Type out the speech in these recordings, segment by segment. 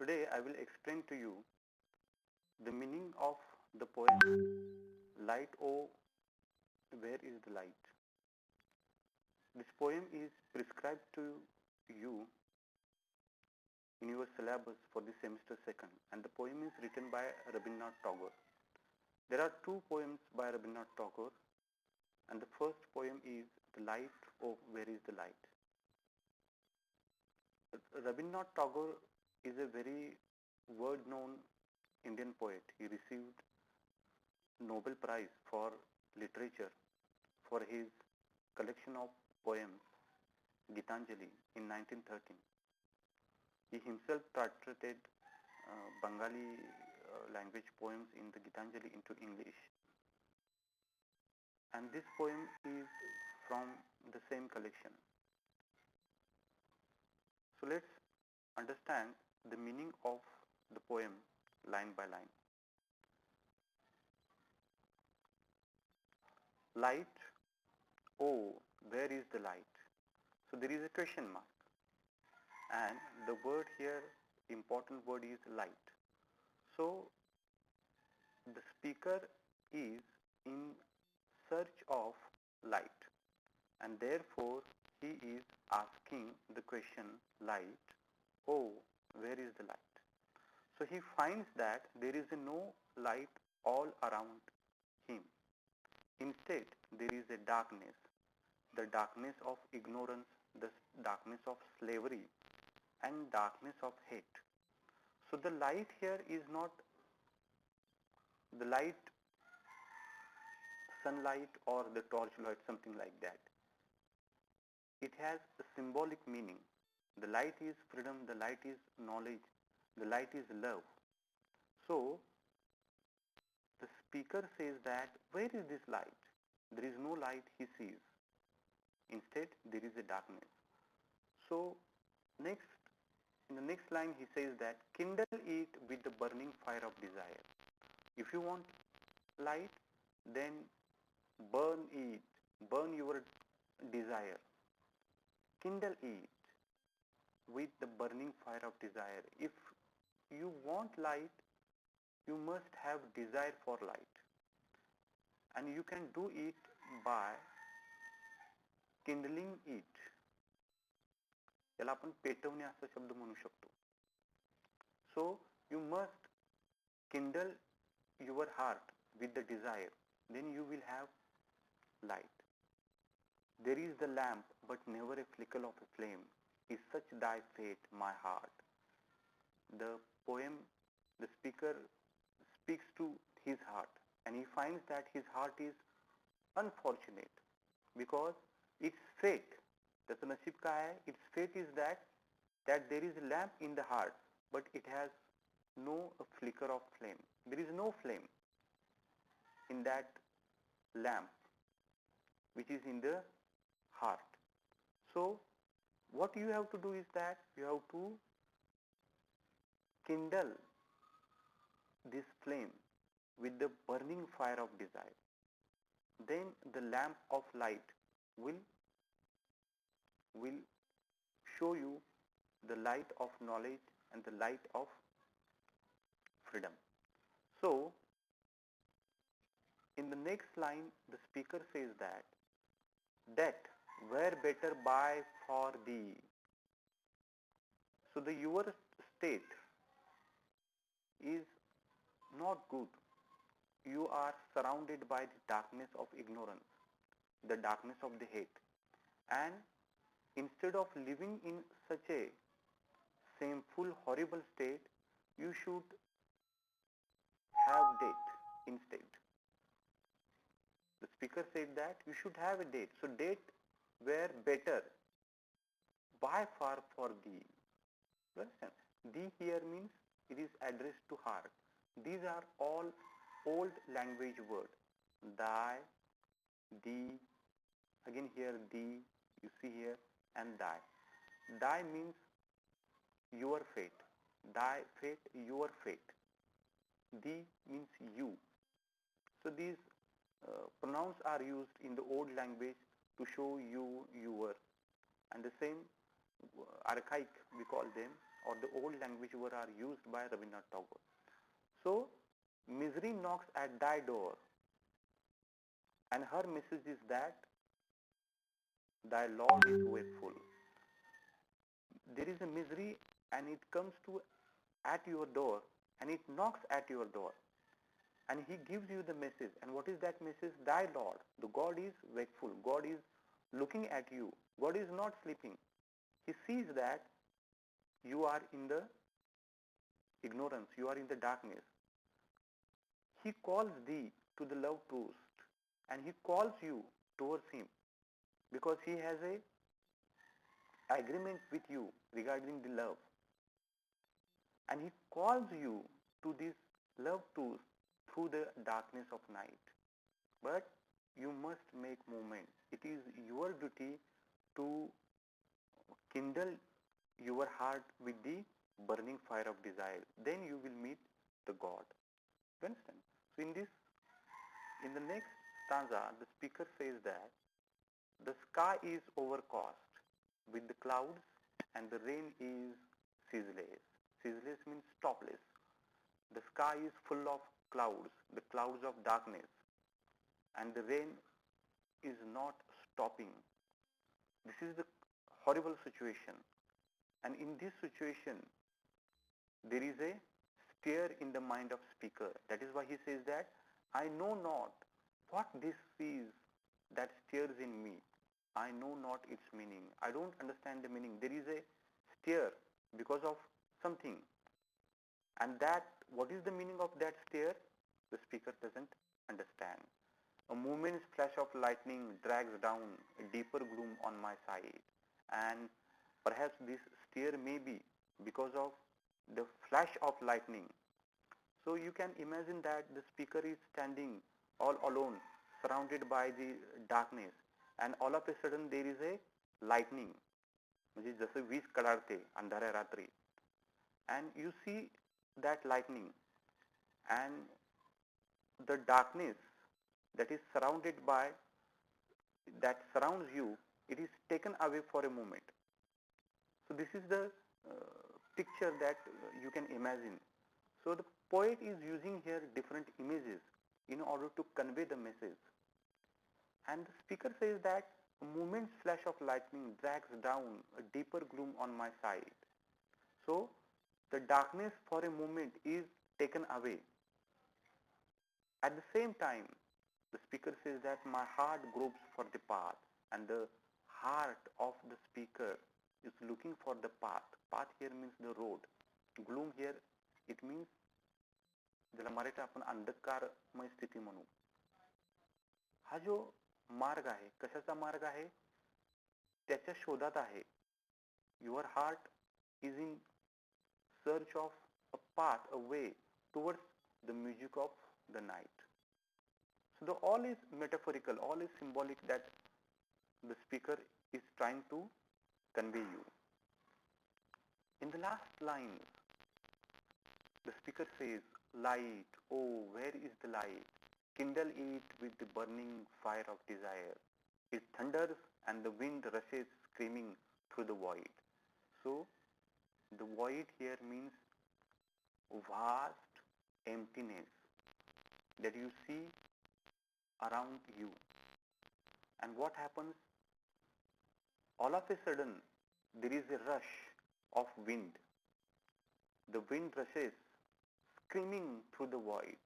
Today I will explain to you the meaning of the poem Light Oh, Where is the Light? This poem is prescribed to you in your syllabus for the semester second, and the poem is written by Rabindranath Tagore. There are two poems by Rabindranath Tagore, and the first poem is The Light Oh, Where is the Light? Rabindranath Tagore is a very word-known Indian poet. He received Nobel Prize for Literature for his collection of poems Gitanjali in 1913. He himself translated Bengali language poems in the Gitanjali into English, and this poem is from the same collection. So let's understand the meaning of the poem line by line. Light, oh, where is the light? So there is a question mark, and the word here, important word is light. So the speaker is in search of light, and therefore he is asking the question light, oh, where is the light? So he finds that there is no light all around him. Instead, there is a darkness, the darkness of ignorance, the darkness of slavery, and darkness of hate. So the light here is not the light, sunlight or the torchlight, something like that. It has a symbolic meaning. The light is freedom, the light is knowledge, the light is love. So the speaker says that where is this light? There is no light he sees. Instead, there is a darkness. So next, in the next line he says that kindle it with the burning fire of desire. If you want light, then burn it, burn your desire. Kindle it with the burning fire of desire. If you want light, you must have desire for light. And you can do it by kindling it. याला आपण पेटवणे असा शब्द म्हणू शकतो. So you must kindle your heart with the desire, then you will have light. There is the lamp, but never a flicker of a flame. Is such thy fate, my heart? The poem, the speaker speaks to his heart, and he finds that his heart is unfortunate because its fate, त्याचं नशीब काय आहे? Its fate is that there is a lamp in the heart, but it has no flicker of flame. There is no flame in that lamp which is in the heart. So what you have to do is that you have to kindle this flame with the burning fire of desire. Then the lamp of light will show you the light of knowledge and the light of freedom. So in the next line the speaker says that were better buy for thee. So the your state is not good. You are surrounded by the darkness of ignorance, the darkness of the hate, and instead of living in such a shameful, horrible state, you should have date instead. The speaker said that you should have a date. So date were better by far for thee. You understand? Thee here means it is addressed to heart. These are all old language words. Thy, thee, again here thee, you see here, and thy. Thy means your fate. Thy fate, your fate. Thee means you. So these pronouns are used in the old language to show you, your, and the same archaic we call them or the old language were are used by Rabindranath Tagore. So, misery knocks at thy door, and her message is that thy Lord is wakeful. There is a misery and it comes to at your door and it knocks at your door and he gives you the message. And what is that message? Thy Lord, the God is wakeful. God is looking at you. God is not sleeping. He sees that you are in the ignorance, you are in the darkness. He calls thee to the love truth and he calls you towards him because he has a agreement with you regarding the love. And he calls you to this love truth through the darkness of night. But you must make movement. It is your duty to kindle your heart with the burning fire of desire. Then you will meet the God. You understand? So in the next stanza, the speaker says that the sky is overcast with the clouds and the rain is ceaseless. Ceaseless means stopless. The sky is full of clouds, the clouds of darkness, and the rain is not stopping. This is the horrible situation. And in this situation, there is a stir in the mind of speaker. That is why he says that, I know not what this is that stirs in me. I know not its meaning. I don't understand the meaning. There is a stir because of something. And that, what is the meaning of that stir? The speaker doesn't understand. A moment's flash of lightning drags down a deeper gloom on my side. And perhaps this stir may be because of the flash of lightning. So you can imagine that the speaker is standing all alone, surrounded by the darkness, and all of a sudden there is a lightning, म्हणजे जसं वीज कडाडते अंधाऱ्या रात्री, and you see that lightning and the darkness that is surrounded by, that surrounds you, it is taken away for a moment. So this is the picture that you can imagine. So the poet is using here different images in order to convey the message. And the speaker says that a moment's flash of lightning drags down a deeper gloom on my side. So the darkness for a moment is taken away. At the same time, the speaker says that my heart gropes for the path, and the heart of the speaker is looking for the path. Path here means the road. Gloom here, it means ज्याला मराठीत आपण अंधकारमय स्थिती म्हणू. हा जो मार्ग आहे, कशाचा मार्ग आहे? त्याच्या शोधात आहे. Your heart is in search of a path, a way towards the music of the night. So the all is metaphorical, all is symbolic that the speaker is trying to convey you. In the last line, the speaker says, light, oh, where is the light? Kindle it with the burning fire of desire. It thunders and the wind rushes screaming through the void. So, the void here means vast emptiness that you see around you. And what happens? All of a sudden, there is a rush of wind. The wind rushes, screaming through the void.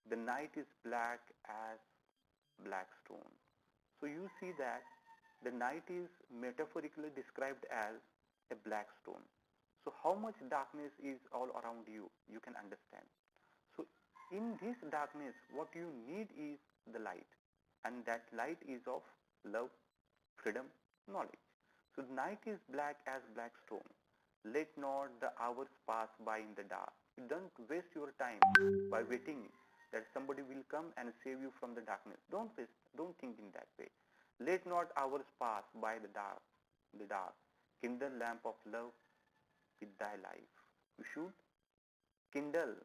The night is black as black stone. So you see that the night is metaphorically described as a black stone. So how much darkness is all around you, you can understand. So in this darkness, what you need is the light. And that light is of love, freedom, knowledge. So the night is black as black stone. Let not the hours pass by in the dark. Don't waste your time by waiting that somebody will come and save you from the darkness. Don't waste, don't think in that way. Let not hours pass by the dark. Kindle lamp of love with thy life. You should kindle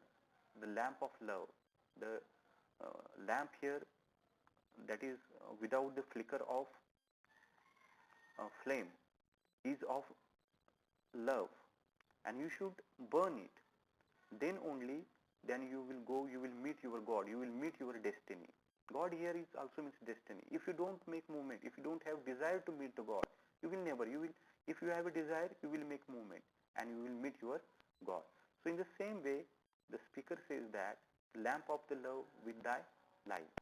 the lamp of love. The lamp here, that is without the flicker of flame, is of love and you should burn it. Then only then you will go, you will meet your God, you will meet your destiny. God here is also means destiny. If you don't make movement, if you don't have desire to meet the God, you will never, you will, if you have a desire, you will make movement and you will meet your God. So in the same way, the speaker says that lamp of the love with thy life.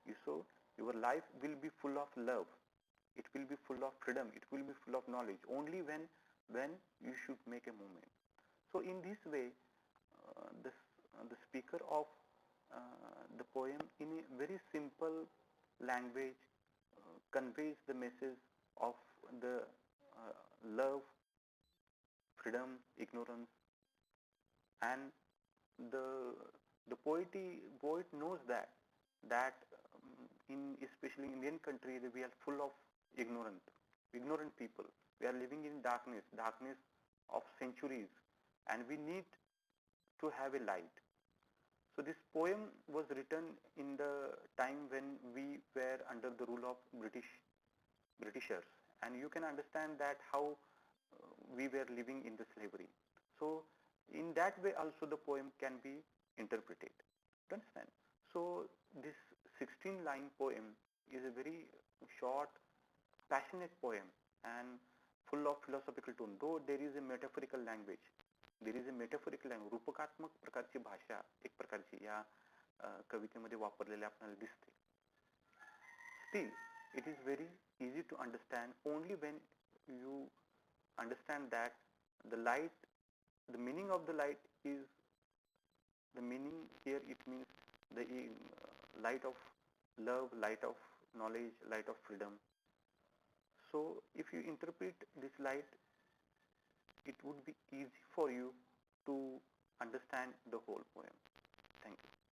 You saw your life will be full of love. It will be full of freedom. It will be full of knowledge. Only when you should make a movement. So in this way, the speaker of the poem in a very simple language conveys the message of the love, freedom, ignorance, and the poet knows that in especially Indian country we are full of ignorant people. We are living in darkness of centuries, and we need to have a light. So this poem was written in the time when we were under the rule of Britishers, and you can understand that how we were living in the slavery. So in that way also the poem can be interpreted. Do you understand? So this 16-line poem is a very short, passionate poem and full of philosophical tone. Though there is a metaphorical language, रूपकात्मक प्रकारची भाषा एक प्रकारची या कवितेमध्ये वापरलेली आपल्याला दिसते. Still, it is very easy to understand only when you understand that the light, the meaning of the light is, the meaning here it means the light of love, light of knowledge, light of freedom. So if you interpret this light, it would be easy for you to understand the whole poem.